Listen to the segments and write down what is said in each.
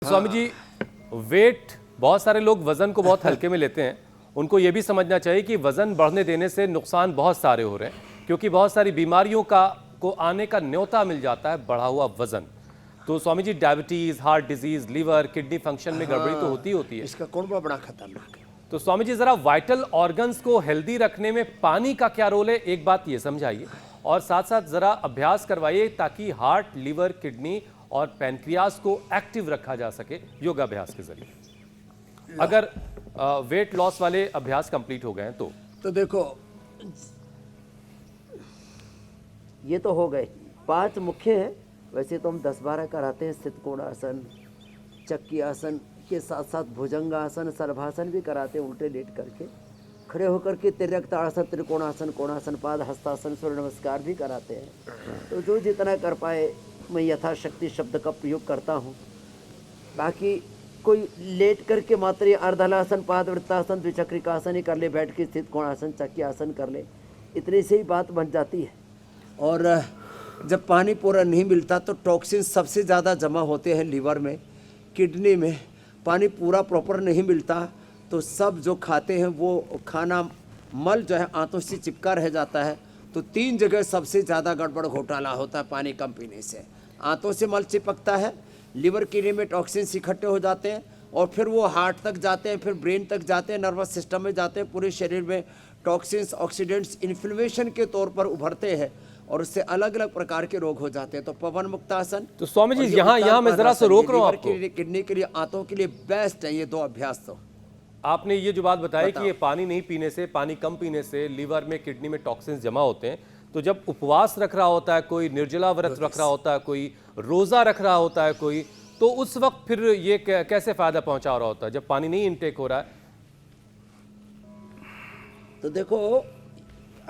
Swami ji, wait, बहुत सारे लोग वजन को बहुत हल्के में लेते हैं। उनको ये भी समझना चाहिए कि वजन बढ़ने देने से नुकसान बहुत सारे हो रहे हैं, क्योंकि बहुत सारी बीमारियों को आने का न्योता मिल जाता है बढ़ा हुआ वजन। तो Swami ji, diabetes, heart disease, liver, kidney function में गड़बड़ी तो होती है। इसका कौन बड़ा खतरनाक है। तो स्वामी जी, जरा वाइटल ऑर्गन्स को हेल्दी रखने में पानी का क्या रोल है, एक बात ये समझाइए, और साथ साथ जरा अभ्यास करवाइए ताकि हार्ट, लीवर, किडनी और पैनक्रियाज को एक्टिव रखा जा सके योगाभ्यास के जरिए, अगर वेट लॉस वाले अभ्यास कंप्लीट हो गए हैं तो देखो, ये तो हो गए 5 मुख्य हैं। वैसे तो हम 10-12 कराते हैं। स्थित कोणासन, चक्की आसन के साथ साथ भुजंगासन, सर्वासन भी कराते हैं, उल्टे लेट करके। खड़े होकर के तिर्यक ताड़ासन, त्रिकोणासन, कोणासन, पाद हस्तासन, सूर्य नमस्कार भी कराते हैं। तो जो जितना कर पाए मैं यथाशक्ति शब्द का प्रयोग करता हूँ। बाकी कोई लेट करके मात्र ये अर्धलासन, पाद वृत्तासन, द्विचक्रिकासन ही कर ले, बैठ के स्थित कोणासन, चक्की आसन कर ले, इतने से ही बात बन जाती है। और जब पानी पूरा नहीं मिलता तो टॉक्सिन सबसे ज़्यादा जमा होते हैं लीवर में, किडनी में। पानी पूरा प्रॉपर नहीं मिलता तो सब जो खाते हैं वो खाना मल जो है आंतों से चिपका रह जाता है। तो 3 जगह सबसे ज़्यादा गड़बड़ घोटाला होता है पानी कम पीने से। आंतों से मल चिपकता है, लिवर किडनी में टॉक्सिन्स इकट्ठे हो जाते हैं और फिर वो हार्ट तक जाते हैं, फिर ब्रेन तक जाते हैं, नर्वस सिस्टम में जाते हैं। पूरे शरीर में टॉक्सिन्स, ऑक्सीडेंट्स इन्फ्लेमेशन के तौर पर उभरते हैं और उससे अलग अलग प्रकार के रोग हो जाते हैं। तो पवन मुक्तासन, तो स्वामी जी यहाँ मैं जरा सा रोक रहा हूँ आपको। किडनी के लिए, आंतों के लिए बेस्ट है ये 2 अभ्यास। तो आपने ये जो बात बताई कि ये पानी नहीं पीने से, पानी कम पीने से लीवर में, किडनी में टॉक्सिन्स जमा होते हैं। तो जब उपवास रख रहा होता है कोई, निर्जला व्रत रख रहा होता है कोई, रोजा रख रहा होता है कोई, तो उस वक्त फिर ये कैसे फायदा पहुंचा रहा होता है जब पानी नहीं इनटेक हो रहा है? तो देखो,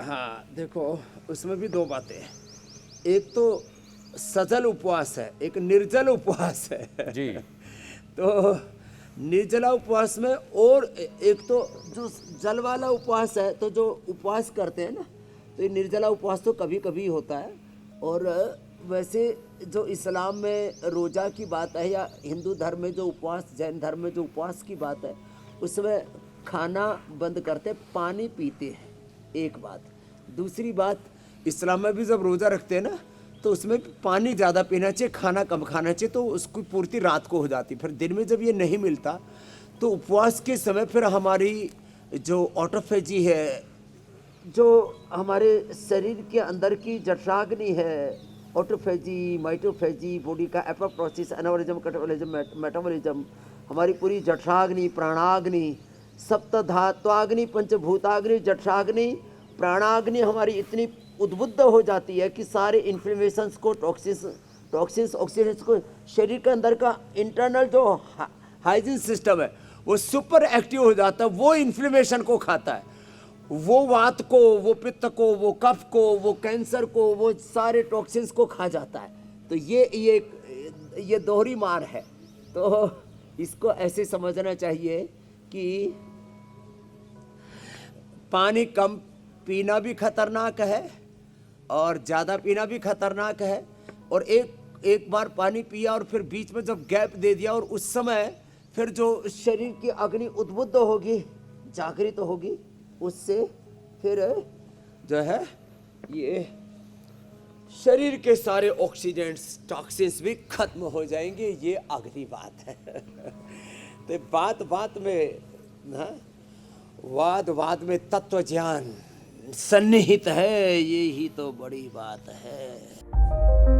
हाँ देखो, उसमें भी 2 बातें हैं। एक तो सजल उपवास है, एक निर्जल उपवास है जी। तो निर्जला उपवास में, और एक तो जो जल वाला उपवास है, तो जो उपवास करते हैं ना, तो ये निर्जला उपवास तो कभी कभी होता है। और वैसे जो इस्लाम में रोज़ा की बात है या हिंदू धर्म में जो उपवास, जैन धर्म में जो उपवास की बात है, उसमें खाना बंद करते, पानी पीते हैं, एक बात। दूसरी बात, इस्लाम में भी जब रोज़ा रखते हैं ना, तो उसमें पानी ज़्यादा पीना चाहिए, खाना कम खाना चाहिए, तो उसकी पूर्ति रात को हो जाती। फिर दिन में जब ये नहीं मिलता तो उपवास के समय फिर हमारी जो ऑटोफेजी है, जो हमारे शरीर के अंदर की जठराग्नि है, ऑटोफेजी, माइटोफेजी, बॉडी का एपोप्टोसिस, एनाबॉलिज्म, कैटाबॉलिज्म, मेटाबॉलिज्म, हमारी पूरी जठराग्नि, प्राणाग्नि, सप्तधात्वाग्नि, पंचभूताग्नि, जठराग्नि, प्राणाग्नि हमारी इतनी उद्बुद्ध हो जाती है कि सारे इन्फ्लेमेशंस को, टॉक्सिन्स, ऑक्सीडेंट्स को, शरीर के अंदर का इंटरनल जो हाइजीन सिस्टम है वो सुपर एक्टिव हो जाता है। वो इन्फ्लेमेशन को खाता है, वो वात को, वो पित्त को, वो कफ को, वो कैंसर को, वो सारे टॉक्सिन्स को खा जाता है। तो ये दोहरी मार है। तो इसको ऐसे समझना चाहिए कि पानी कम पीना भी खतरनाक है और ज़्यादा पीना भी खतरनाक है। और एक बार पानी पिया और फिर बीच में जब गैप दे दिया, और उस समय फिर जो शरीर की अग्नि उद्बुद्ध होगी, जागृत होगी, उससे फिर जो है ये शरीर के सारे ऑक्सीडेंट्स, टॉक्सिन्स भी खत्म हो जाएंगे। ये अगली बात है तो बात बात में ना, वाद में तत्व ज्ञान सन्निहित है, ये ही तो बड़ी बात है।